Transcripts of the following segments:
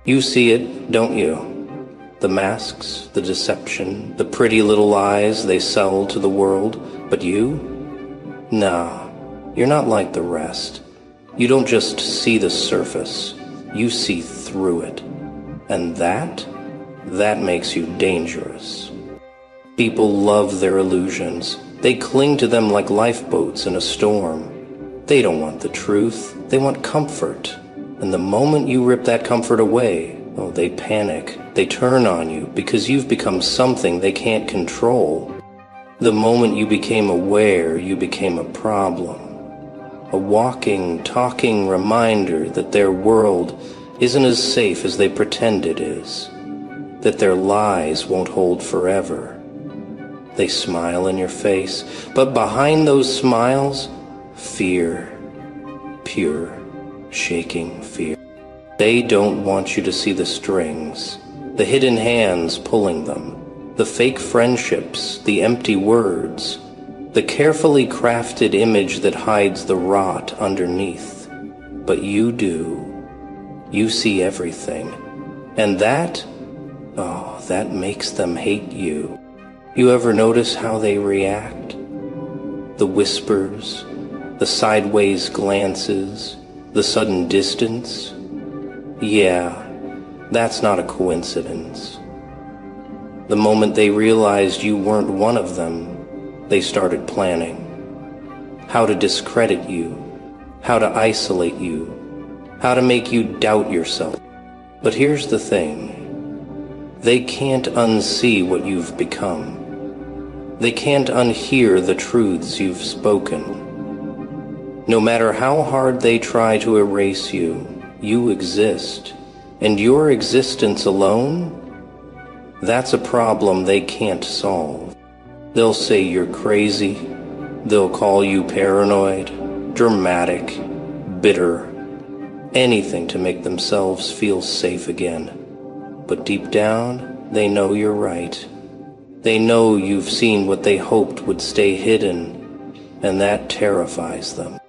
You see it, don't you? The masks, the deception, the pretty little lies they sell to the world. But you? Nah, you're not like the rest. You don't just see the surface, you see through it. And that makes you dangerous. People love their illusions. They cling to them like lifeboats in a storm. They don't want the truth, they want comfort. And the moment you rip that comfort away, oh, they panic. They turn on you because you've become something they can't control. The moment you became aware, you became a problem. A walking, talking reminder that their world isn't as safe as they pretend it is. That their lies won't hold forever. They smile in your face, but behind those smiles, fear. Pure, shaking fear. They don't want you to see the strings, the hidden hands pulling them, the fake friendships, the empty words, the carefully crafted image that hides the rot underneath. But you do. You see everything. And that makes them hate you. You ever notice how they react? The whispers, the sideways glances, the sudden distance? Yeah, that's not a coincidence. The moment they realized you weren't one of them, they started planning. How to discredit you, how to isolate you, how to make you doubt yourself. But here's the thing. They can't unsee what you've become. They can't unhear the truths you've spoken. No matter how hard they try to erase you, you exist. And your existence alone, that's a problem they can't solve. They'll say you're crazy. They'll call you paranoid, dramatic, bitter, anything to make themselves feel safe again. But deep down, they know you're right. They know you've seen what they hoped would stay hidden, and that terrifies them.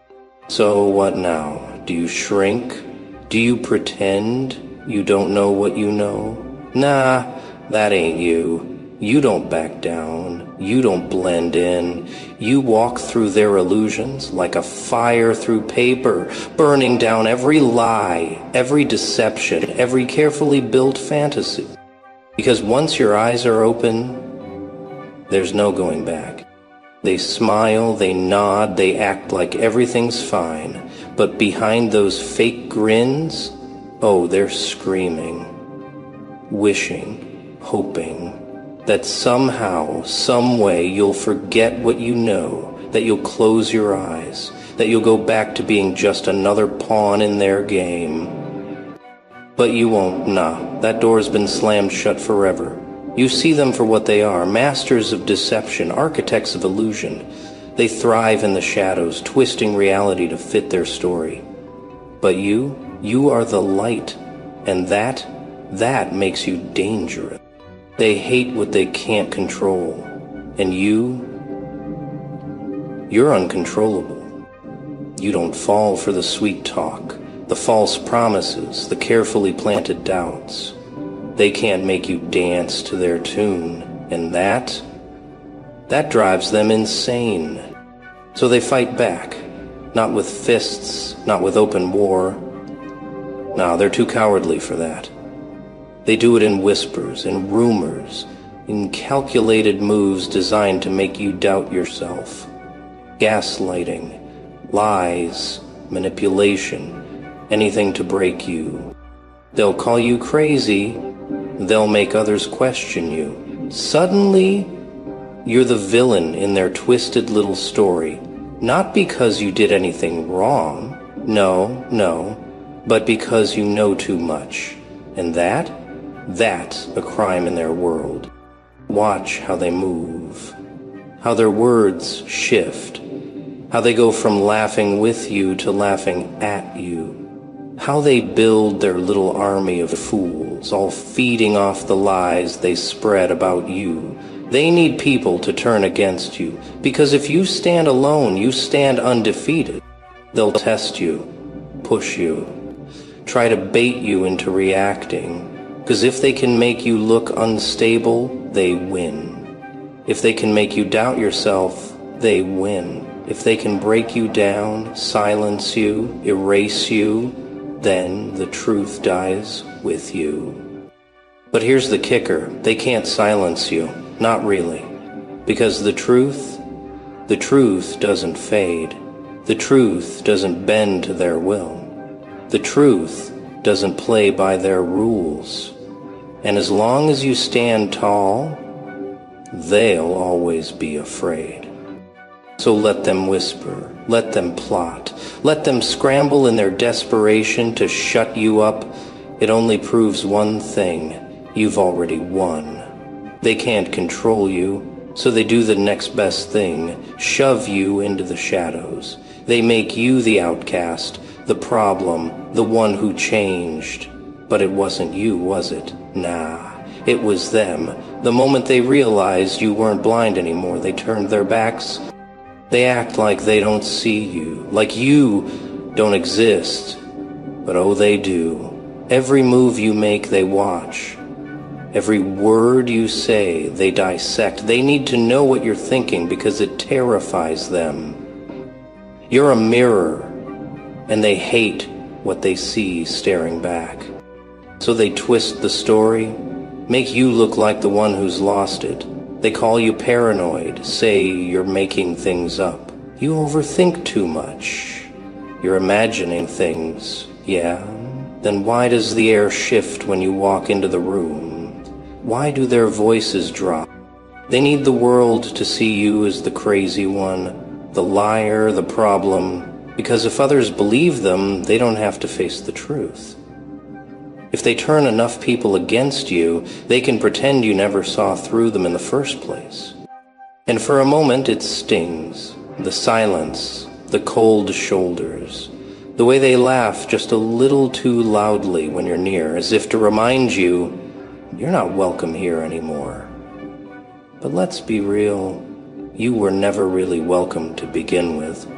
So what now? Do you shrink? Do you pretend you don't know what you know? Nah, that ain't you. You don't back down. You don't blend in. You walk through their illusions like a fire through paper, burning down every lie, every deception, every carefully built fantasy. Because once your eyes are open, there's no going back. They smile, they nod, they act like everything's fine. But behind those fake grins, oh, they're screaming, wishing, hoping that somehow, some way you'll forget what you know, that you'll close your eyes, that you'll go back to being just another pawn in their game. But you won't, nah, that door's been slammed shut forever. You see them for what they are, masters of deception, architects of illusion. They thrive in the shadows, twisting reality to fit their story. But you are the light, and that makes you dangerous. They hate what they can't control, and you're uncontrollable. You don't fall for the sweet talk, the false promises, the carefully planted doubts. They can't make you dance to their tune, and that drives them insane. So they fight back, not with fists, not with open war. No, they're too cowardly for that. They do it in whispers, in rumors, in calculated moves designed to make you doubt yourself. Gaslighting, lies, manipulation, anything to break you. They'll call you crazy. They'll make others question you. Suddenly, you're the villain in their twisted little story. Not because you did anything wrong. No, but because you know too much. And that's a crime in their world. Watch how they move, how their words shift, how they go from laughing with you to laughing at you, how they build their little army of fools, all feeding off the lies they spread about you. They need people to turn against you, because if you stand alone, you stand undefeated. They'll test you, push you, try to bait you into reacting. Because if they can make you look unstable, they win. If they can make you doubt yourself, they win. If they can break you down, silence you, erase you, then the truth dies with you. But here's the kicker. They can't silence you. Not really. Because the truth doesn't fade. The truth doesn't bend to their will. The truth doesn't play by their rules. And as long as you stand tall, they'll always be afraid. So let them whisper, let them plot, let them scramble in their desperation to shut you up. It only proves one thing: you've already won. They can't control you, so they do the next best thing, shove you into the shadows. They make you the outcast, the problem, the one who changed. But it wasn't you, was it? Nah, it was them. The moment they realized you weren't blind anymore, they turned their backs. They act like they don't see you, like you don't exist. But oh, they do. Every move you make, they watch. Every word you say, they dissect. They need to know what you're thinking because it terrifies them. You're a mirror, and they hate what they see staring back. So they twist the story, make you look like the one who's lost it. They call you paranoid, say you're making things up. You overthink too much. You're imagining things, yeah? Then why does the air shift when you walk into the room? Why do their voices drop? They need the world to see you as the crazy one, the liar, the problem, because if others believe them, they don't have to face the truth. If they turn enough people against you, they can pretend you never saw through them in the first place. And for a moment it stings. The silence, the cold shoulders, the way they laugh just a little too loudly when you're near, as if to remind you, you're not welcome here anymore. But let's be real, you were never really welcome to begin with.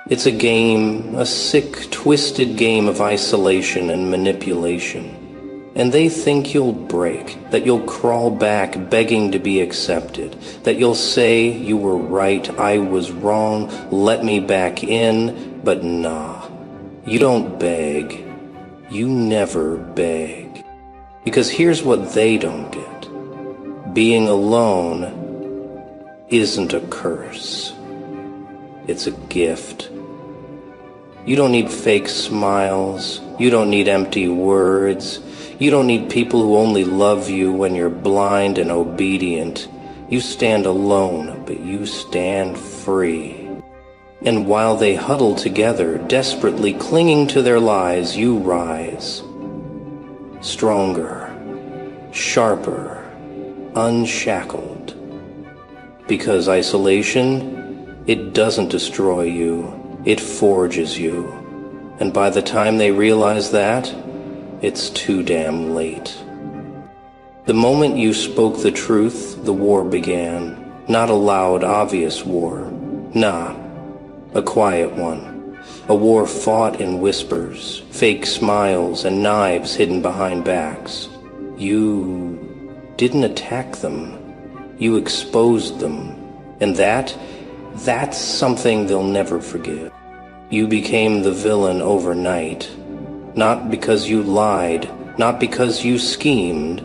It's a game, a sick, twisted game of isolation and manipulation. And they think you'll break, that you'll crawl back begging to be accepted, that you'll say, you were right, I was wrong, let me back in. But nah, you don't beg. You never beg. Because here's what they don't get. Being alone isn't a curse. It's a gift. You don't need fake smiles. You don't need empty words. You don't need people who only love you when you're blind and obedient. You stand alone, but you stand free. And while they huddle together, desperately clinging to their lies, you rise. Stronger, sharper, unshackled. Because isolation, it doesn't destroy you, it forges you. And by the time they realize that, it's too damn late. The moment you spoke the truth, the war began. Not a loud, obvious war. Nah, a quiet one. A war fought in whispers, fake smiles, and knives hidden behind backs. You didn't attack them. You exposed them. And that's something they'll never forgive. You became the villain overnight. Not because you lied, not because you schemed,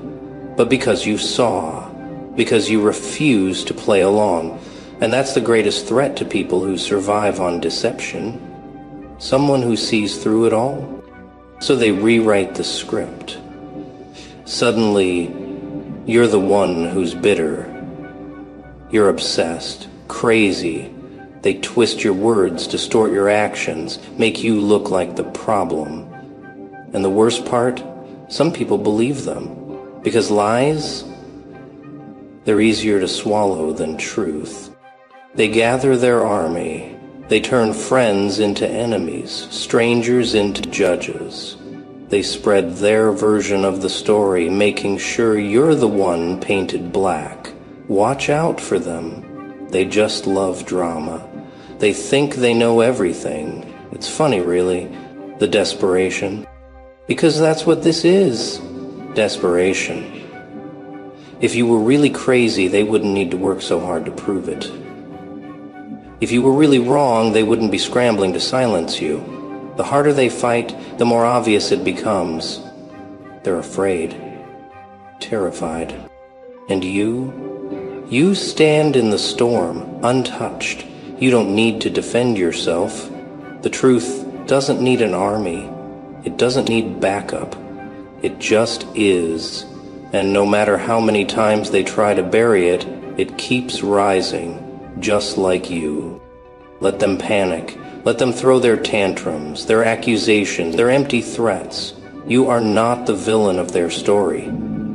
but because you saw, because you refused to play along. And that's the greatest threat to people who survive on deception. Someone who sees through it all. So they rewrite the script. Suddenly, you're the one who's bitter. You're obsessed, crazy. They twist your words, distort your actions, make you look like the problem. And the worst part, some people believe them. Because lies, they're easier to swallow than truth. They gather their army. They turn friends into enemies, strangers into judges. They spread their version of the story, making sure you're the one painted black. Watch out for them. They just love drama. They think they know everything. It's funny, really, the desperation. Because that's what this is. Desperation. If you were really crazy, they wouldn't need to work so hard to prove it. If you were really wrong, they wouldn't be scrambling to silence you. The harder they fight, the more obvious it becomes. They're afraid, terrified. And you stand in the storm, untouched. You don't need to defend yourself. The truth doesn't need an army. It doesn't need backup. It just is. And no matter how many times they try to bury it, it keeps rising, just like you. Let them panic. Let them throw their tantrums, their accusations, their empty threats. You are not the villain of their story.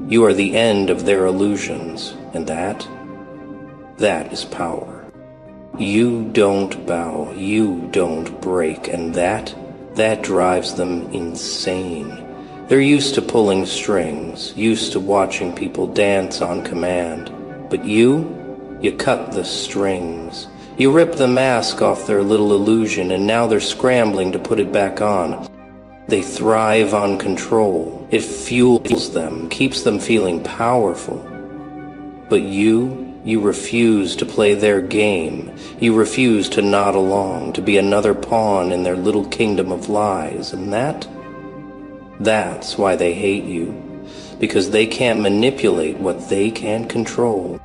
You are the end of their illusions. And that is power. You don't bow. You don't break. And that drives them insane. They're used to pulling strings, used to watching people dance on command. But you cut the strings. You rip the mask off their little illusion, and now they're scrambling to put it back on. They thrive on control. It fuels them, keeps them feeling powerful. But you refuse to play their game. You refuse to nod along, to be another pawn in their little kingdom of lies. And that's why they hate you. Because they can't manipulate what they can't control.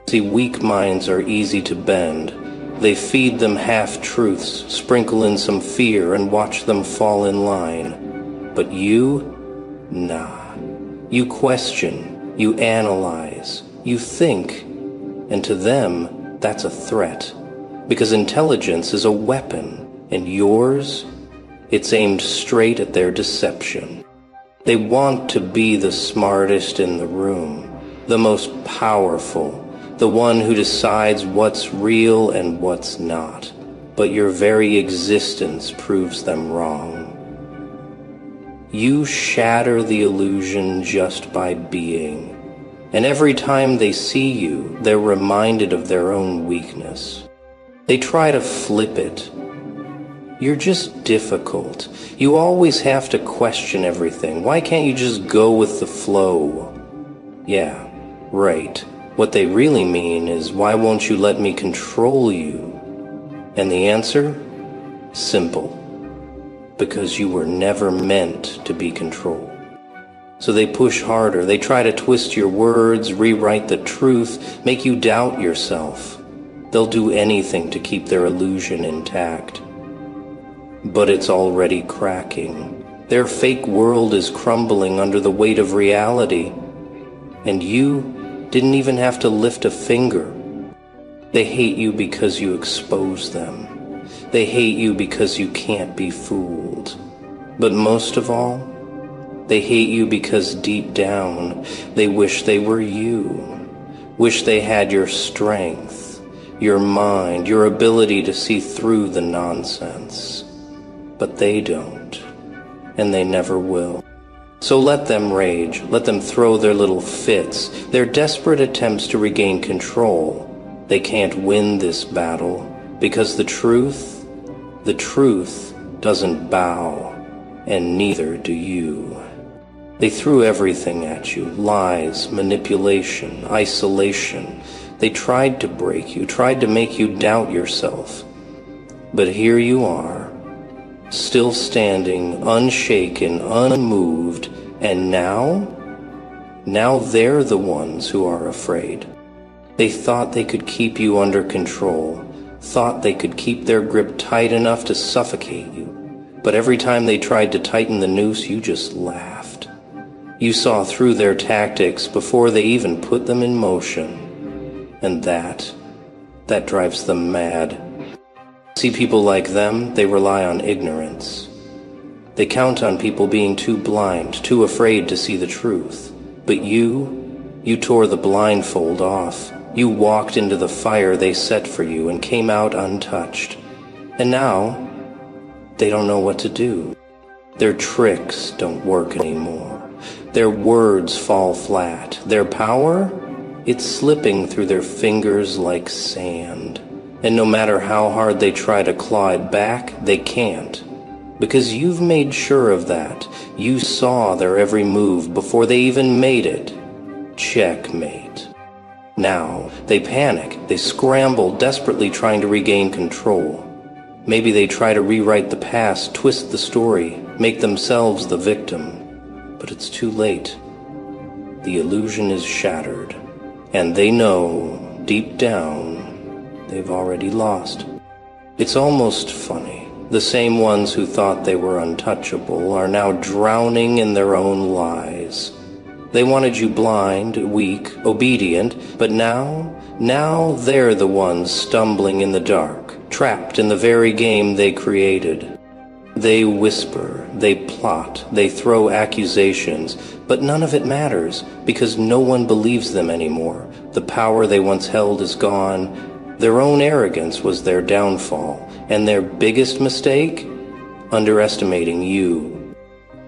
See, weak minds are easy to bend. They feed them half-truths, sprinkle in some fear, and watch them fall in line. But you? Nah. You question, you analyze, you think. And to them, that's a threat. Because intelligence is a weapon, and yours? It's aimed straight at their deception. They want to be the smartest in the room, the most powerful, the one who decides what's real and what's not. But your very existence proves them wrong. You shatter the illusion just by being. And every time they see you, they're reminded of their own weakness. They try to flip it. You're just difficult. You always have to question everything. Why can't you just go with the flow? Yeah, right. What they really mean is, why won't you let me control you? And the answer? Simple. Because you were never meant to be controlled. So they push harder. They try to twist your words, rewrite the truth, make you doubt yourself. They'll do anything to keep their illusion intact. But it's already cracking. Their fake world is crumbling under the weight of reality. And you didn't even have to lift a finger. They hate you because you expose them. They hate you because you can't be fooled. But most of all, they hate you because deep down, they wish they were you. Wish they had your strength, your mind, your ability to see through the nonsense. But they don't, and they never will. So let them rage, let them throw their little fits, their desperate attempts to regain control. They can't win this battle, because the truth doesn't bow, and neither do you. They threw everything at you, lies, manipulation, isolation. They tried to break you, tried to make you doubt yourself. But here you are, still standing, unshaken, unmoved, and now they're the ones who are afraid. They thought they could keep you under control, thought they could keep their grip tight enough to suffocate you. But every time they tried to tighten the noose, you just laughed. You saw through their tactics before they even put them in motion. And that drives them mad. See, people like them, they rely on ignorance. They count on people being too blind, too afraid to see the truth. But you tore the blindfold off. You walked into the fire they set for you and came out untouched. And now, they don't know what to do. Their tricks don't work anymore. Their words fall flat. Their power, it's slipping through their fingers like sand. And no matter how hard they try to claw it back, they can't. Because you've made sure of that. You saw their every move before they even made it. Checkmate. Now, they panic. They scramble, desperately trying to regain control. Maybe they try to rewrite the past, twist the story, make themselves the victim. But it's too late. The illusion is shattered. And they know, deep down, they've already lost. It's almost funny. The same ones who thought they were untouchable are now drowning in their own lies. They wanted you blind, weak, obedient, but now they're the ones stumbling in the dark, trapped in the very game they created. They whisper, they plot, they throw accusations, but none of it matters because no one believes them anymore. The power they once held is gone. Their own arrogance was their downfall, and their biggest mistake? Underestimating you.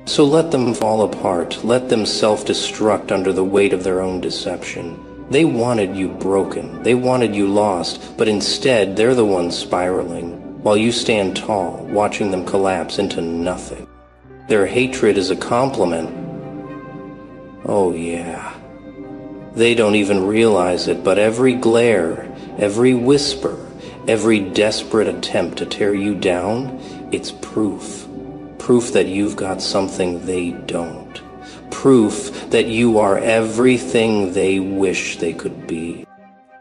So let them fall apart, let them self-destruct under the weight of their own deception. They wanted you broken, they wanted you lost, but instead they're the ones spiraling, while you stand tall, watching them collapse into nothing. Their hatred is a compliment. Oh yeah. They don't even realize it, but every glare, every whisper, every desperate attempt to tear you down, it's proof. Proof that you've got something they don't. Proof that you are everything they wish they could be.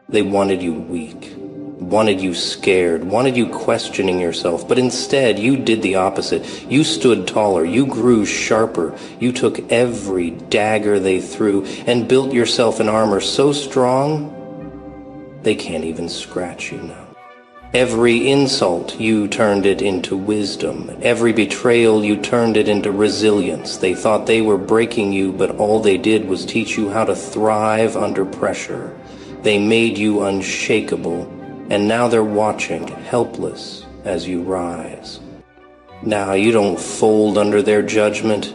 They wanted you weak, wanted you scared, wanted you questioning yourself, but instead you did the opposite. You stood taller, you grew sharper, you took every dagger they threw and built yourself an armor so strong they can't even scratch you now. Every insult, you turned it into wisdom. Every betrayal, you turned it into resilience. They thought they were breaking you, but all they did was teach you how to thrive under pressure. They made you unshakable, and now they're watching, helpless, as you rise. Now you don't fold under their judgment.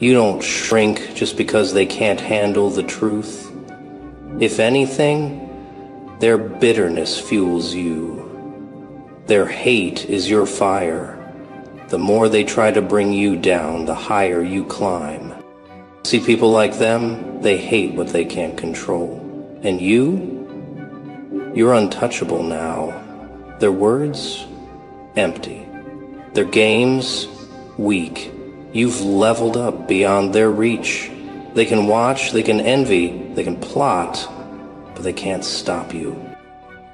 You don't shrink just because they can't handle the truth. If anything, their bitterness fuels you. Their hate is your fire. The more they try to bring you down, the higher you climb. See people like them? They hate what they can't control. And you're untouchable now. Their words? Empty. Their games? Weak. You've leveled up beyond their reach. They can watch, they can envy, they can plot, but they can't stop you.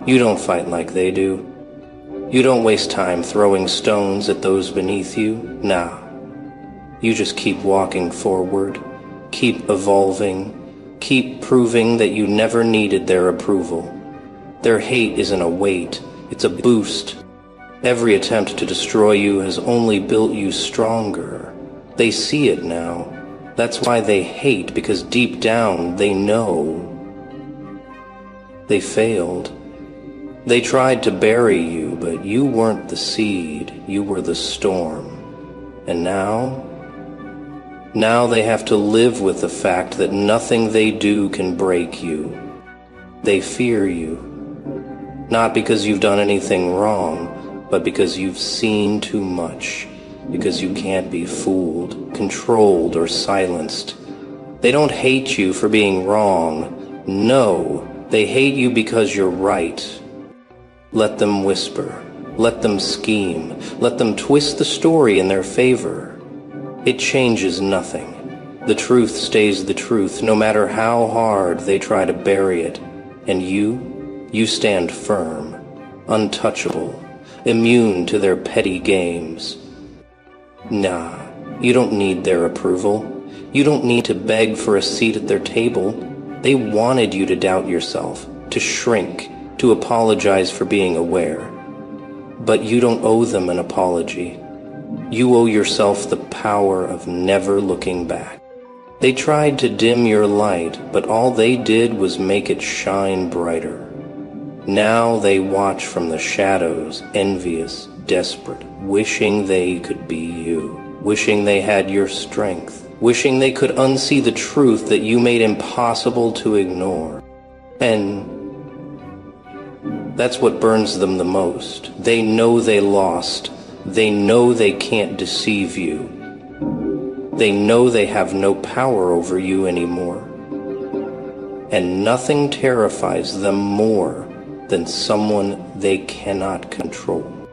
You don't fight like they do. You don't waste time throwing stones at those beneath you. Nah. You just keep walking forward, keep evolving, keep proving that you never needed their approval. Their hate isn't a weight, it's a boost. Every attempt to destroy you has only built you stronger. They see it now. That's why they hate, because deep down they know. They failed. They tried to bury you, but you weren't the seed, you were the storm. And now they have to live with the fact that nothing they do can break you. They fear you, not because you've done anything wrong, but because you've seen too much, because you can't be fooled, controlled, or silenced. They don't hate you for being wrong. No, they hate you because you're right. Let them whisper. Let them scheme. Let them twist the story in their favor. It changes nothing. The truth stays the truth, no matter how hard they try to bury it. And you stand firm, untouchable, immune to their petty games. Nah, you don't need their approval. You don't need to beg for a seat at their table. They wanted you to doubt yourself, to shrink, to apologize for being aware. But you don't owe them an apology. You owe yourself the power of never looking back. They tried to dim your light, but all they did was make it shine brighter. Now they watch from the shadows, envious, desperate, wishing they could be you, wishing they had your strength, wishing they could unsee the truth that you made impossible to ignore. And that's what burns them the most. They know they lost, They know they can't deceive you. They know they have no power over you anymore. And nothing terrifies them more than someone they cannot control.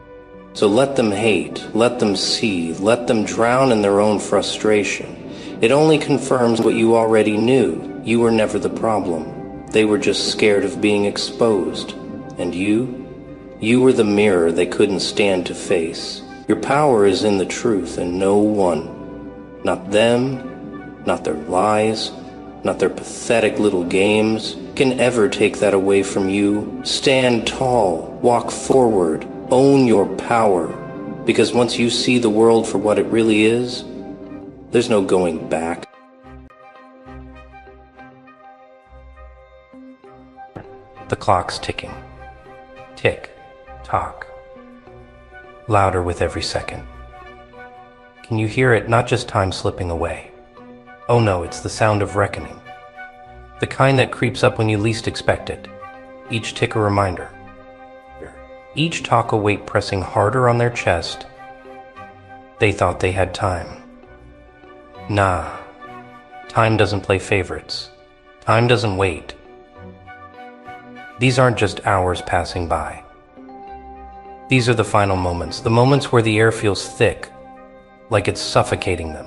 So let them hate, let them seethe, let them drown in their own frustration. It only confirms what you already knew. You were never the problem. They were just scared of being exposed. And you were the mirror they couldn't stand to face. Your power is in the truth, and no one, not them, not their lies, not their pathetic little games, can ever take that away from you. Stand tall, walk forward, own your power, because once you see the world for what it really is, there's no going back. The clock's ticking. Tick, tock. Louder with every second. Can you hear it? Not just time slipping away. Oh no, it's the sound of reckoning. The kind that creeps up when you least expect it. Each tick a reminder. Each tock a weight pressing harder on their chest. They thought they had time. Nah. Time doesn't play favorites. Time doesn't wait. These aren't just hours passing by. These are the final moments, the moments where the air feels thick, like it's suffocating them.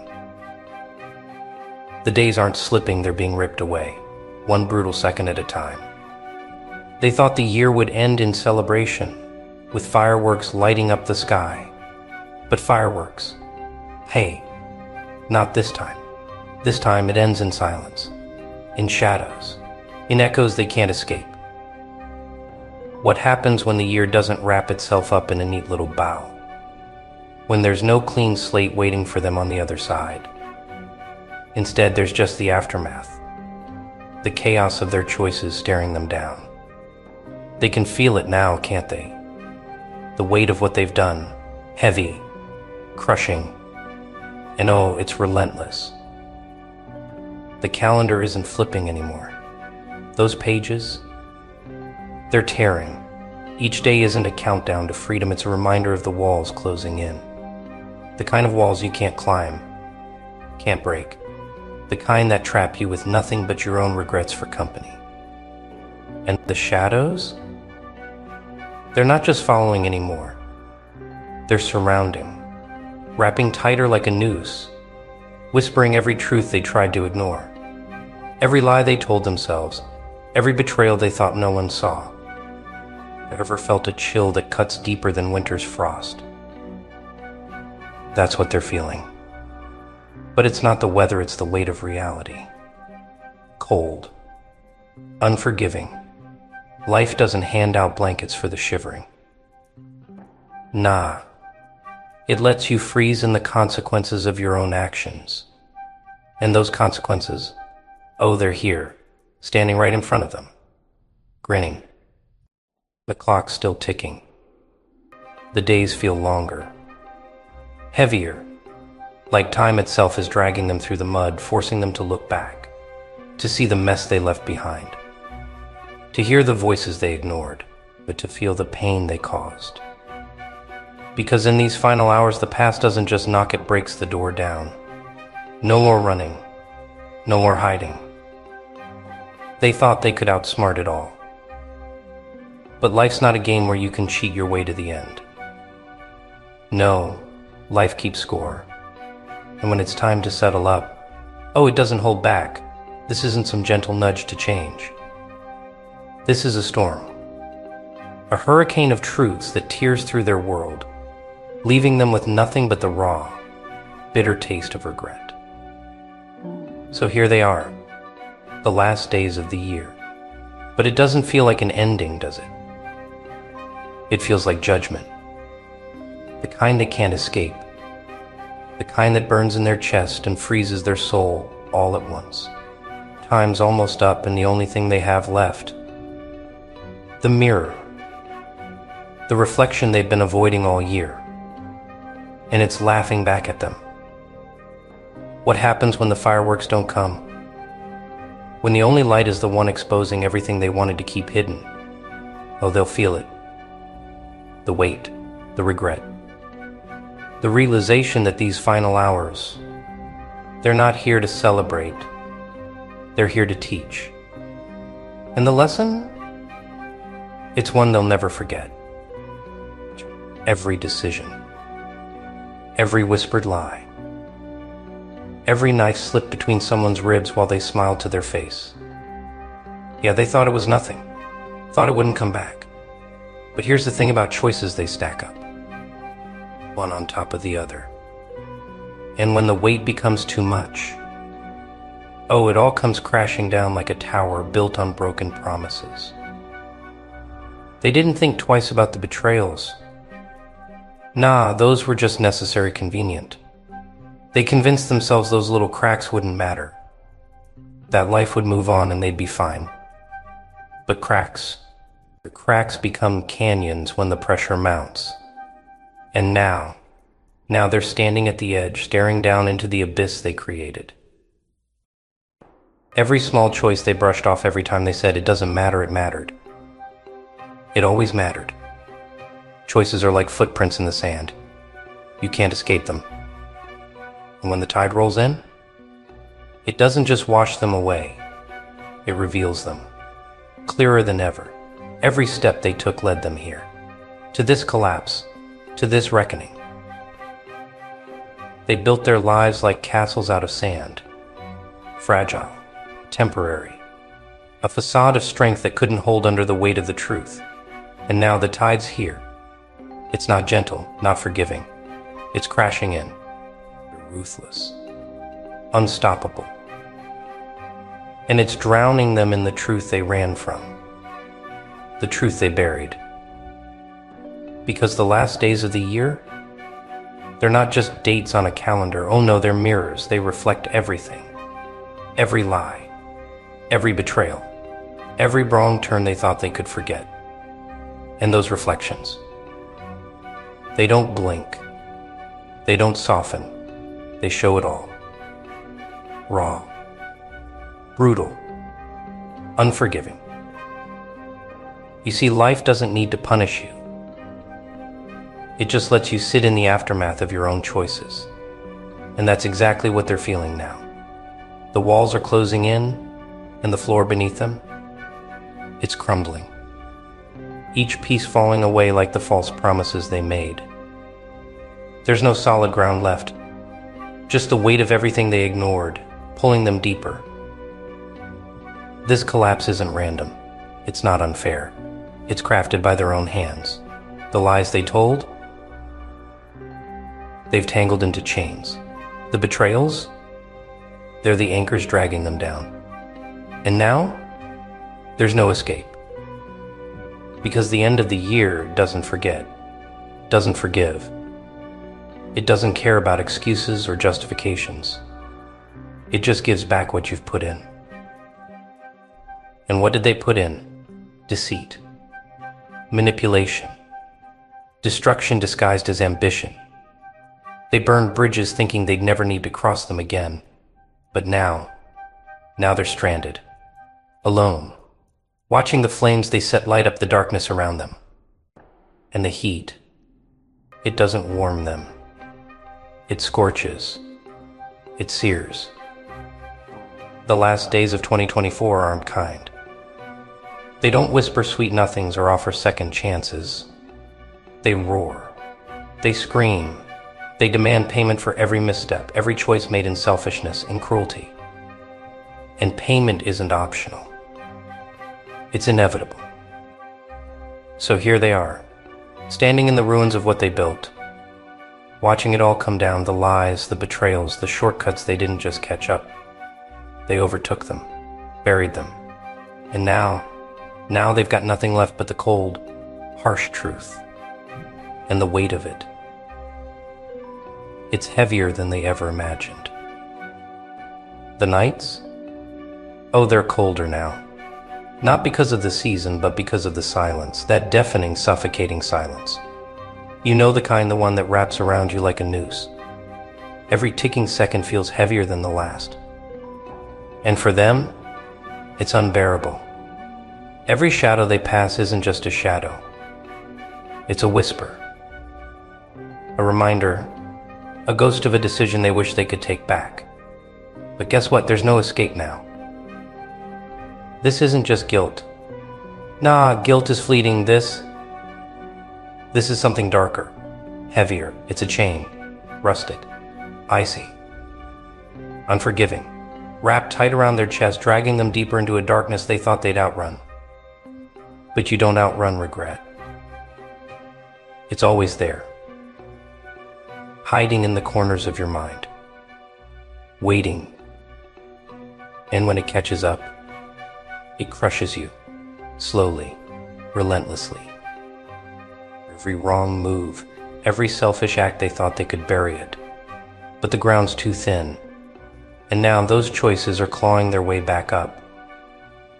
The days aren't slipping, they're being ripped away, one brutal second at a time. They thought the year would end in celebration, with fireworks lighting up the sky. But fireworks, hey, not this time. This time it ends in silence, in shadows, in echoes they can't escape. What happens when the year doesn't wrap itself up in a neat little bow? When there's no clean slate waiting for them on the other side. Instead, there's just the aftermath, the chaos of their choices staring them down. They can feel it now, can't they? The weight of what they've done, heavy, crushing, and oh, it's relentless. The calendar isn't flipping anymore. Those pages, they're tearing. Each day isn't a countdown to freedom, it's a reminder of the walls closing in. The kind of walls you can't climb, can't break. The kind that trap you with nothing but your own regrets for company. And the shadows? They're not just following anymore. They're surrounding, wrapping tighter like a noose, whispering every truth they tried to ignore, every lie they told themselves, every betrayal they thought no one saw. Ever felt a chill that cuts deeper than winter's frost? That's what they're feeling. But it's not the weather, it's the weight of reality. Cold. Unforgiving. Life doesn't hand out blankets for the shivering. Nah. It lets you freeze in the consequences of your own actions. And those consequences, oh, they're here, standing right in front of them, grinning. The clock's still ticking. The days feel longer, heavier, like time itself is dragging them through the mud, forcing them to look back, to see the mess they left behind, to hear the voices they ignored, but to feel the pain they caused. Because in these final hours, the past doesn't just knock, it breaks the door down. No more running, no more hiding. They thought they could outsmart it all. But life's not a game where you can cheat your way to the end. No, life keeps score. And when it's time to settle up, oh, it doesn't hold back. This isn't some gentle nudge to change. This is a storm. A hurricane of truths that tears through their world, leaving them with nothing but the raw, bitter taste of regret. So here they are, the last days of the year. But it doesn't feel like an ending, does it? It feels like judgment. The kind they can't escape. The kind that burns in their chest and freezes their soul all at once. Time's almost up, and the only thing they have left, the mirror. The reflection they've been avoiding all year. And it's laughing back at them. What happens when the fireworks don't come? When the only light is the one exposing everything they wanted to keep hidden? Oh, they'll feel it. The weight, the regret, The realization that these final hours, they're not here to celebrate, they're here to teach. And the lesson? It's one they'll never forget. Every decision, every whispered lie, every knife slipped between someone's ribs while they smiled to their face. Yeah, they thought it was nothing, thought it wouldn't come back. But here's the thing about choices: they stack up, one on top of the other. And when the weight becomes too much, oh, it all comes crashing down like a tower built on broken promises. They didn't think twice about the betrayals. Nah, those were just necessary convenient. They convinced themselves those little cracks wouldn't matter, that life would move on and they'd be fine. But the cracks become canyons when the pressure mounts. And now they're standing at the edge, staring down into the abyss they created. Every small choice they brushed off every time they said, "It doesn't matter," it mattered. It always mattered. Choices are like footprints in the sand. You can't escape them. And when the tide rolls in, it doesn't just wash them away, it reveals them, clearer than ever. Every step they took led them here, to this collapse, to this reckoning. They built their lives like castles out of sand, fragile, temporary, a facade of strength that couldn't hold under the weight of the truth. And now the tide's here. It's not gentle, not forgiving. It's crashing in, ruthless, unstoppable. And it's drowning them in the truth they ran from, the truth they buried. Because the last days of the year, they're not just dates on a calendar. Oh no, they're mirrors. They reflect everything. Every lie, every betrayal, every wrong turn they thought they could forget. And those reflections, they don't blink, they don't soften, they show it all. Raw, brutal, unforgiving. You see, life doesn't need to punish you. It just lets you sit in the aftermath of your own choices. And that's exactly what they're feeling now. The walls are closing in, and the floor beneath them, it's crumbling. Each piece falling away like the false promises they made. There's no solid ground left, just the weight of everything they ignored, pulling them deeper. This collapse isn't random. It's not unfair. It's crafted by their own hands. The lies they told, they've tangled into chains. The betrayals, they're the anchors dragging them down. And now, there's no escape. Because the end of the year doesn't forget, doesn't forgive. It doesn't care about excuses or justifications. It just gives back what you've put in. And what did they put in? Deceit, manipulation, destruction disguised as ambition. They burned bridges thinking they'd never need to cross them again. But now they're stranded, alone, watching the flames they set light up the darkness around them. And the heat, it doesn't warm them. It scorches. It sears. The last days of 2024 aren't kind. They don't whisper sweet nothings or offer second chances. They roar. They scream. They demand payment for every misstep, every choice made in selfishness and cruelty. And payment isn't optional. It's inevitable. So here they are, standing in the ruins of what they built, watching it all come down, the lies, the betrayals, the shortcuts they didn't just catch up. They overtook them, buried them. And now they've got nothing left but the cold, harsh truth, and the weight of it. It's heavier than they ever imagined. The nights? Oh, they're colder now. Not because of the season, but because of the silence, that deafening, suffocating silence. You know the kind, the one that wraps around you like a noose. Every ticking second feels heavier than the last. And for them, it's unbearable. Every shadow they pass isn't just a shadow. It's a whisper. A reminder a ghost of a decision they wish they could take back. But guess what? There's no escape now. This isn't just guilt. Nah, guilt is fleeting. This is something darker, heavier. It's a chain, rusted, icy, unforgiving, wrapped tight around their chest, dragging them deeper into a darkness they thought they'd outrun. But you don't outrun regret. It's always there, hiding in the corners of your mind, waiting. And when it catches up, it crushes you, slowly, relentlessly. Every wrong move, every selfish act they thought they could bury it. But the ground's too thin, and now those choices are clawing their way back up,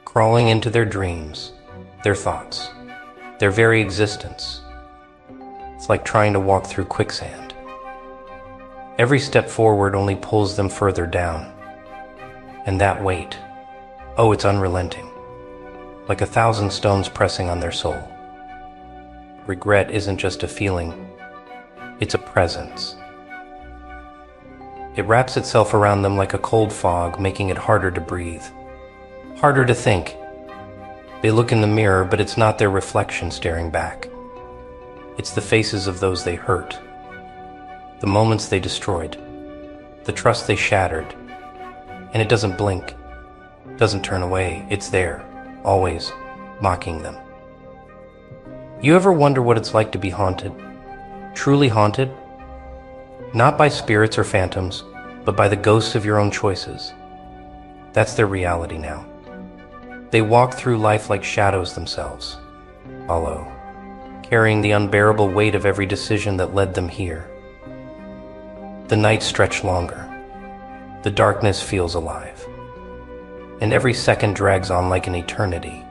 crawling into their dreams, their thoughts, their very existence. It's like trying to walk through quicksand. Every step forward only pulls them further down. And that weight, oh, it's unrelenting, like 1,000 stones pressing on their soul. Regret isn't just a feeling, it's a presence. It wraps itself around them like a cold fog, making it harder to breathe, harder to think. They look in the mirror, but it's not their reflection staring back. It's the faces of those they hurt, the moments they destroyed, the trust they shattered. And it doesn't blink, doesn't turn away. It's there, always, mocking them. You ever wonder what it's like to be haunted? Truly haunted? Not by spirits or phantoms, but by the ghosts of your own choices. That's their reality now. They walk through life like shadows themselves, hollow, carrying the unbearable weight of every decision that led them here. The nights stretch longer. The darkness feels alive, and every second drags on like an eternity.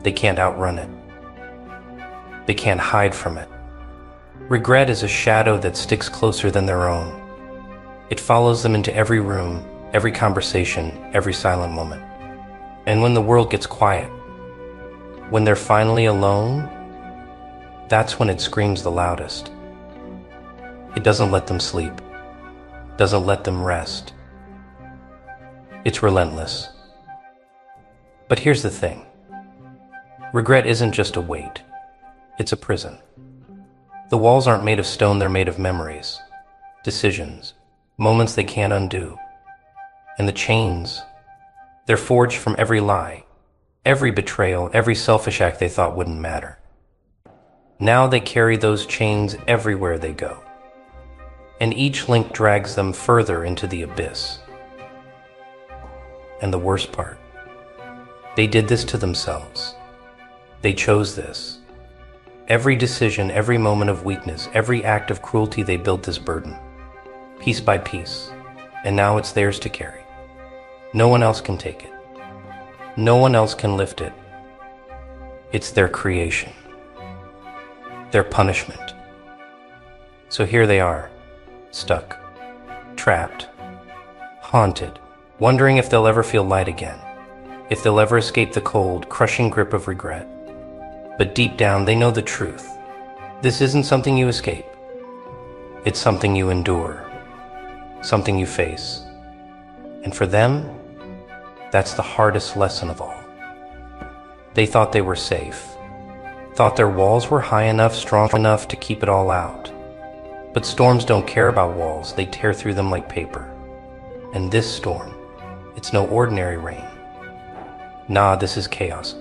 They can't outrun it. They can't hide from it. Regret is a shadow that sticks closer than their own. It follows them into every room, every conversation, every silent moment. And when the world gets quiet, when they're finally alone, that's when it screams the loudest. It doesn't let them sleep. Doesn't let them rest. It's relentless. But here's the thing. Regret isn't just a weight. It's a prison. The walls aren't made of stone, they're made of memories, decisions, moments they can't undo. And the chains, they're forged from every lie, every betrayal, every selfish act they thought wouldn't matter. Now they carry those chains everywhere they go. And each link drags them further into the abyss. And the worst part, they did this to themselves. They chose this. Every decision, every moment of weakness, every act of cruelty, they built this burden, piece by piece, and now it's theirs to carry. No one else can take it. No one else can lift it. It's their creation, their punishment. So here they are, stuck, trapped, haunted, wondering if they'll ever feel light again, if they'll ever escape the cold, crushing grip of regret. But deep down, they know the truth. This isn't something you escape. It's something you endure, something you face. And for them, that's the hardest lesson of all. They thought they were safe, thought their walls were high enough, strong enough to keep it all out. But storms don't care about walls, they tear through them like paper. And this storm, it's no ordinary rain. Nah, this is chaos.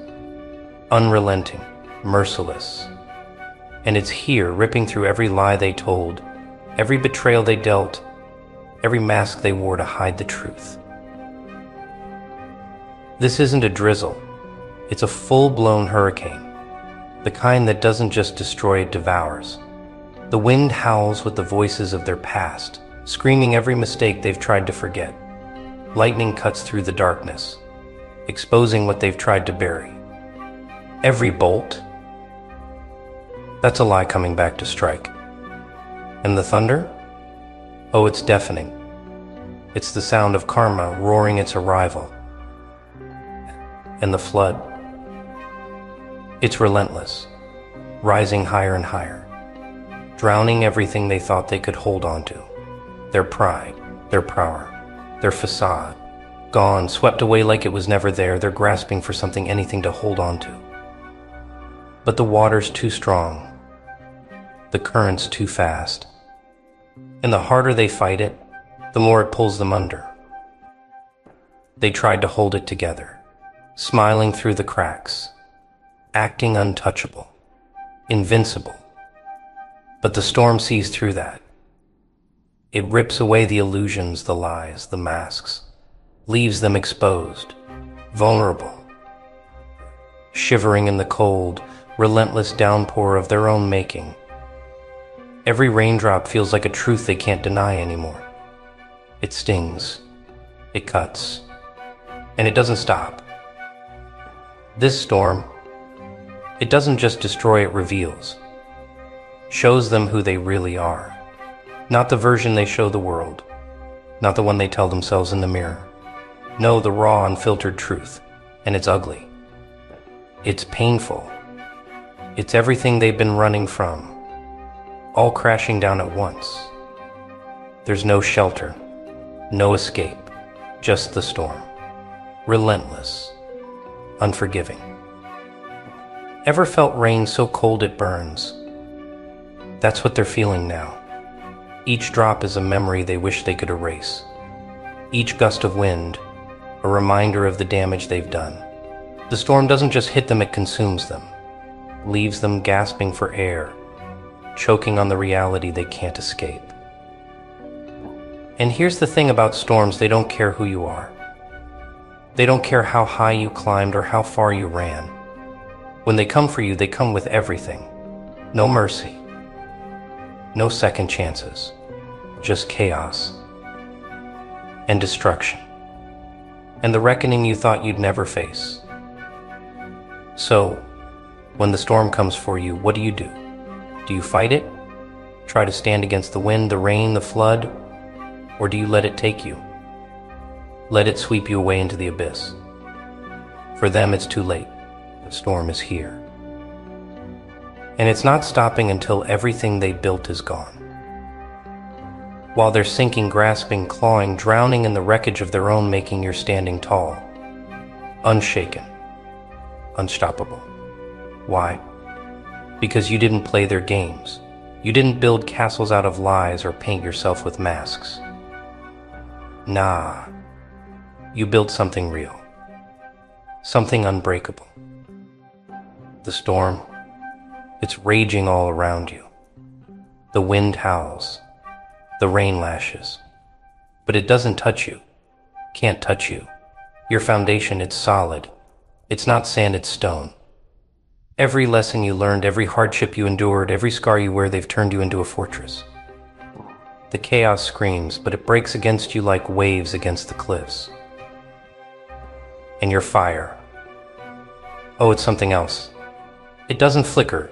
Unrelenting, merciless. And it's here, ripping through every lie they told, every betrayal they dealt, every mask they wore to hide the truth. This isn't a drizzle, it's a full-blown hurricane, the kind that doesn't just destroy, it devours. The wind howls with the voices of their past, screaming every mistake they've tried to forget. Lightning cuts through the darkness, exposing what they've tried to bury. Every bolt, that's a lie coming back to strike. And the thunder? Oh, it's deafening. It's the sound of karma roaring its arrival. And the flood, it's relentless, rising higher and higher, drowning everything they thought they could hold onto. Their pride, their power, their facade. Gone, swept away like it was never there. They're grasping for something, anything to hold onto. But the water's too strong. The current's too fast. And the harder they fight it, the more it pulls them under. They tried to hold it together, smiling through the cracks, acting untouchable, invincible. But the storm sees through that. It rips away the illusions, the lies, the masks, leaves them exposed, vulnerable, shivering in the cold, relentless downpour of their own making. Every raindrop feels like a truth they can't deny anymore. It stings, it cuts, and it doesn't stop. This storm, it doesn't just destroy, it reveals, shows them who they really are. Not the version they show the world, not the one they tell themselves in the mirror. No, the raw, unfiltered truth, and it's ugly. It's painful. It's everything they've been running from, all crashing down at once. There's no shelter, no escape, just the storm. Relentless, unforgiving. Ever felt rain so cold it burns? That's what they're feeling now. Each drop is a memory they wish they could erase. Each gust of wind, a reminder of the damage they've done. The storm doesn't just hit them, it consumes them, leaves them gasping for air, choking on the reality they can't escape. And here's the thing about storms, they don't care who you are. They don't care how high you climbed or how far you ran. When they come for you, they come with everything. No mercy. No second chances. Just chaos. And destruction. And the reckoning you thought you'd never face. So, when the storm comes for you, what do? Do you fight it? Try to stand against the wind, the rain, the flood? Or do you let it take you? Let it sweep you away into the abyss. For them, it's too late. The storm is here. And it's not stopping until everything they built is gone. While they're sinking, grasping, clawing, drowning in the wreckage of their own making, you're standing tall, unshaken, unstoppable. Why? Because you didn't play their games. You didn't build castles out of lies or paint yourself with masks. Nah, you built something real, something unbreakable. The storm, it's raging all around you. The wind howls. The rain lashes. But it doesn't touch you. Can't touch you. Your foundation, it's solid. It's not sand, it's stone. Every lesson you learned, every hardship you endured, every scar you wear, they've turned you into a fortress. The chaos screams, but it breaks against you like waves against the cliffs. And your fire. Oh, it's something else. It doesn't flicker.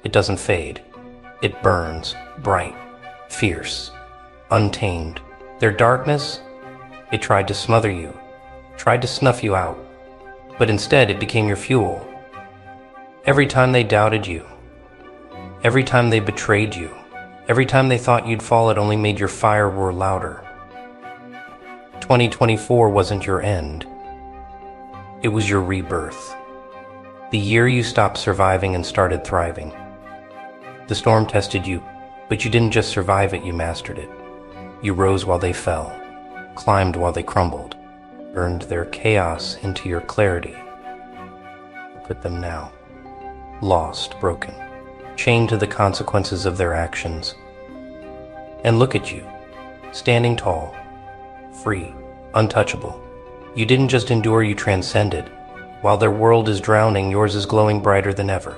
It doesn't fade. It burns, bright, fierce, untamed. Their darkness, it tried to smother you, tried to snuff you out, but instead it became your fuel. Every time they doubted you, every time they betrayed you, every time they thought you'd fall, it only made your fire roar louder. 2024 wasn't your end. It was your rebirth. The year you stopped surviving and started thriving. The storm tested you, but you didn't just survive it, you mastered it. You rose while they fell, climbed while they crumbled, turned their chaos into your clarity. Look at them now, lost, broken, chained to the consequences of their actions. And look at you, standing tall, free, untouchable. You didn't just endure, you transcended. While their world is drowning, yours is glowing brighter than ever.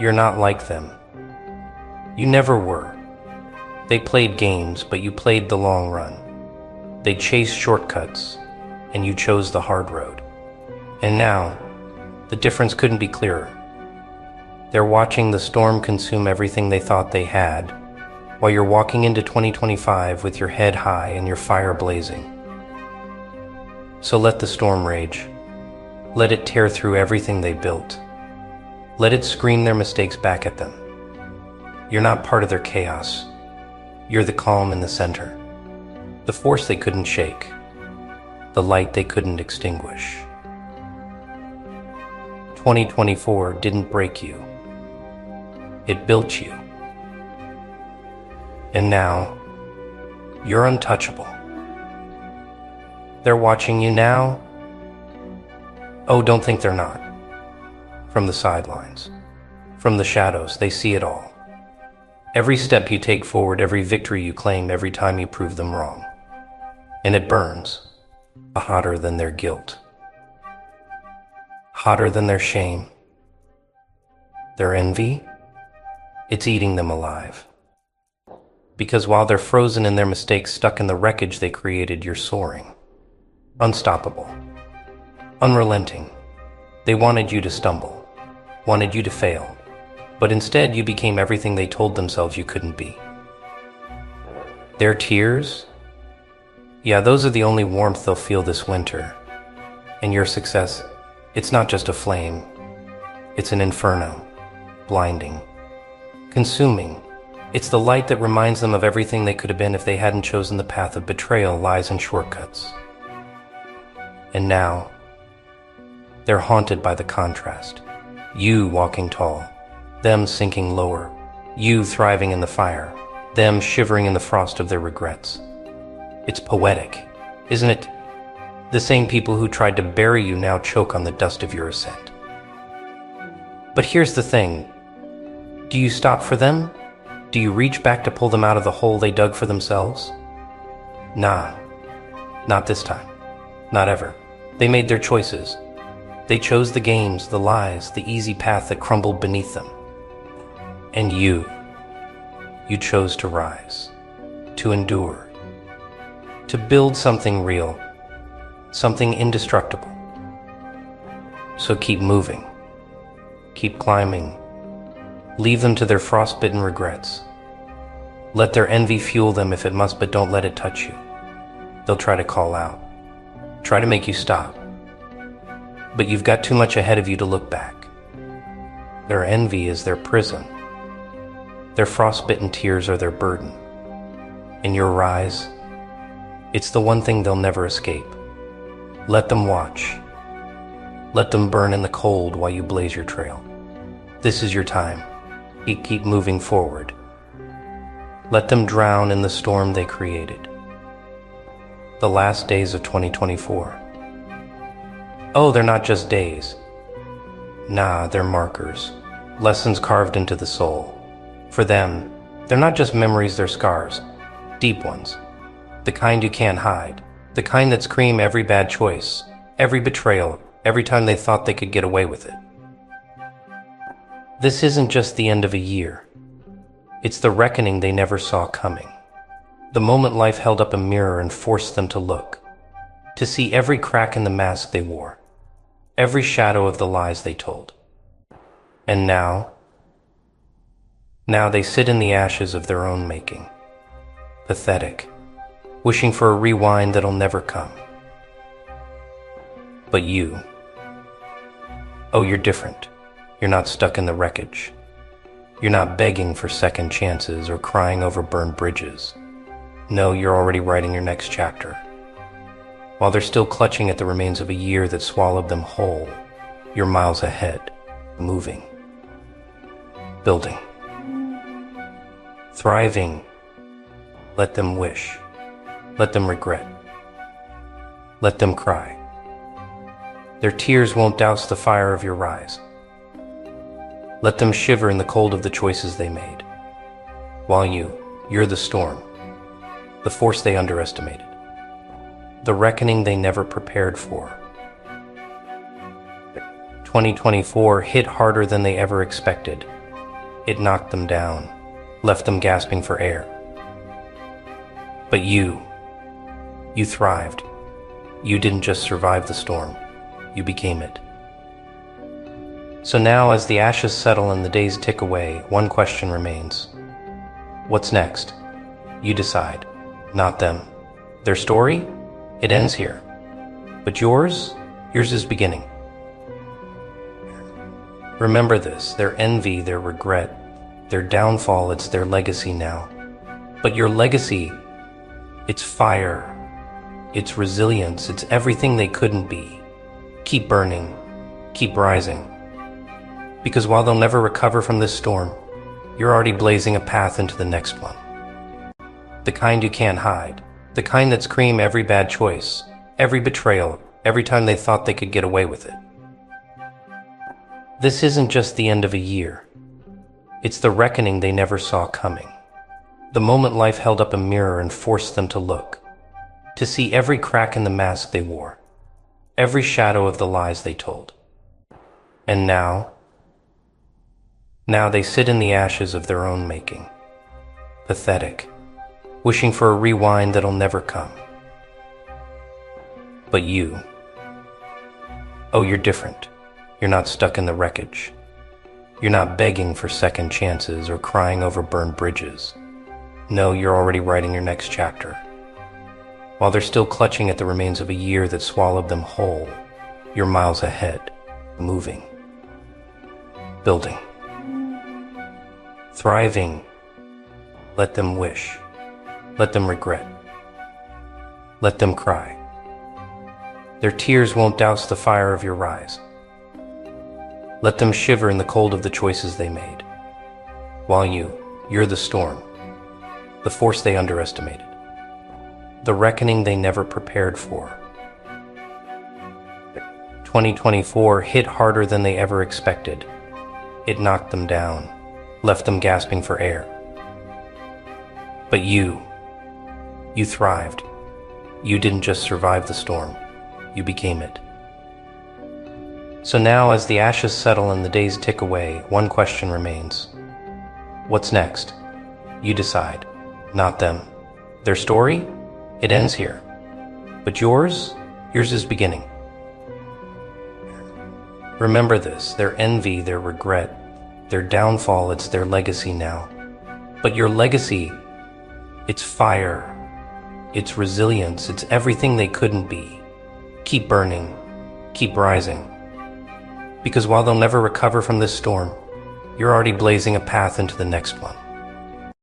You're not like them. You never were. They played games, but you played the long run. They chased shortcuts, and you chose the hard road. And now, the difference couldn't be clearer. They're watching the storm consume everything they thought they had, while you're walking into 2025 with your head high and your fire blazing. So let the storm rage. Let it tear through everything they built. Let it scream their mistakes back at them. You're not part of their chaos. You're the calm in the center, the force they couldn't shake, the light they couldn't extinguish. 2024 didn't break you. It built you. And now, you're untouchable. They're watching you now. Oh, don't think they're not. From the sidelines, from the shadows, they see it all. Every step you take forward, every victory you claim, every time you prove them wrong. And it burns, hotter than their guilt, hotter than their shame. Their envy, it's eating them alive. Because while they're frozen in their mistakes, stuck in the wreckage they created, you're soaring. Unstoppable. Unrelenting. They wanted you to stumble, wanted you to fail, but instead you became everything they told themselves you couldn't be. Their tears? Yeah, those are the only warmth they'll feel this winter. And your success, it's not just a flame. It's an inferno. Blinding. Consuming. It's the light that reminds them of everything they could have been if they hadn't chosen the path of betrayal, lies, and shortcuts. And now, they're haunted by the contrast. You walking tall, them sinking lower, you thriving in the fire, them shivering in the frost of their regrets. It's poetic, isn't it? The same people who tried to bury you now choke on the dust of your ascent. But here's the thing. Do you stop for them? Do you reach back to pull them out of the hole they dug for themselves? Nah, not this time. Not ever. They made their choices. They chose the games, the lies, the easy path that crumbled beneath them. And you chose to rise, to endure, to build something real, something indestructible. So keep moving, keep climbing. Leave them to their frostbitten regrets. Let their envy fuel them if it must, but don't let it touch you. They'll try to call out, try to make you stop. But you've got too much ahead of you to look back. Their envy is their prison. Their frostbitten tears are their burden. In your rise, it's the one thing they'll never escape. Let them watch. Let them burn in the cold while you blaze your trail. This is your time. Keep moving forward. Let them drown in the storm they created. The last days of 2024. Oh, they're not just days. Nah, they're markers. Lessons carved into the soul. For them, they're not just memories, they're scars. Deep ones. The kind you can't hide. The kind that scream every bad choice, every betrayal, every time they thought they could get away with it. This isn't just the end of a year. It's the reckoning they never saw coming. The moment life held up a mirror and forced them to look, to see every crack in the mask they wore, every shadow of the lies they told. And now they sit in the ashes of their own making, pathetic, wishing for a rewind that'll never come. But you, oh, you're different. You're not stuck in the wreckage. You're not begging for second chances or crying over burned bridges. No, you're already writing your next chapter. While they're still clutching at the remains of a year that swallowed them whole, you're miles ahead, moving, building, thriving. Let them wish. Let them regret. Let them cry. Their tears won't douse the fire of your rise. Let them shiver in the cold of the choices they made. While you're the storm, the force they underestimated, the reckoning they never prepared for. 2024 hit harder than they ever expected. It knocked them down, left them gasping for air. But you thrived. You didn't just survive the storm, you became it. So now, as the ashes settle and the days tick away, one question remains. What's next? You decide, not them. Their story? It ends here. But yours is beginning. Remember this, their envy, their regret, Their downfall, it's their legacy now. But your legacy, it's fire, it's resilience, it's everything they couldn't be. Keep burning, keep rising. Because while they'll never recover from this storm, you're already blazing a path into the next one. The kind you can't hide, the kind that scream every bad choice, every betrayal, every time they thought they could get away with it. This isn't just the end of a year. It's the reckoning they never saw coming. The moment life held up a mirror and forced them to look, to see every crack in the mask they wore, every shadow of the lies they told. And now they sit in the ashes of their own making, pathetic, wishing for a rewind that'll never come. But you, oh, you're different. You're not stuck in the wreckage. You're not begging for second chances or crying over burned bridges. No, you're already writing your next chapter. While they're still clutching at the remains of a year that swallowed them whole, you're miles ahead, moving, building, thriving. Let them wish. Let them regret. Let them cry. Their tears won't douse the fire of your rise. Let them shiver in the cold of the choices they made. While you're the storm, the force they underestimated, the reckoning they never prepared for. 2024 hit harder than they ever expected. It knocked them down, left them gasping for air. But you thrived. You didn't just survive the storm, you became it. So now, as the ashes settle and the days tick away, one question remains. What's next? You decide, not them. Their story? It ends here. But yours is beginning. Remember this, their envy, their regret, their downfall, it's their legacy now. But your legacy, it's fire, it's resilience, it's everything they couldn't be. Keep burning, keep rising. Because while they'll never recover from this storm, you're already blazing a path into the next one.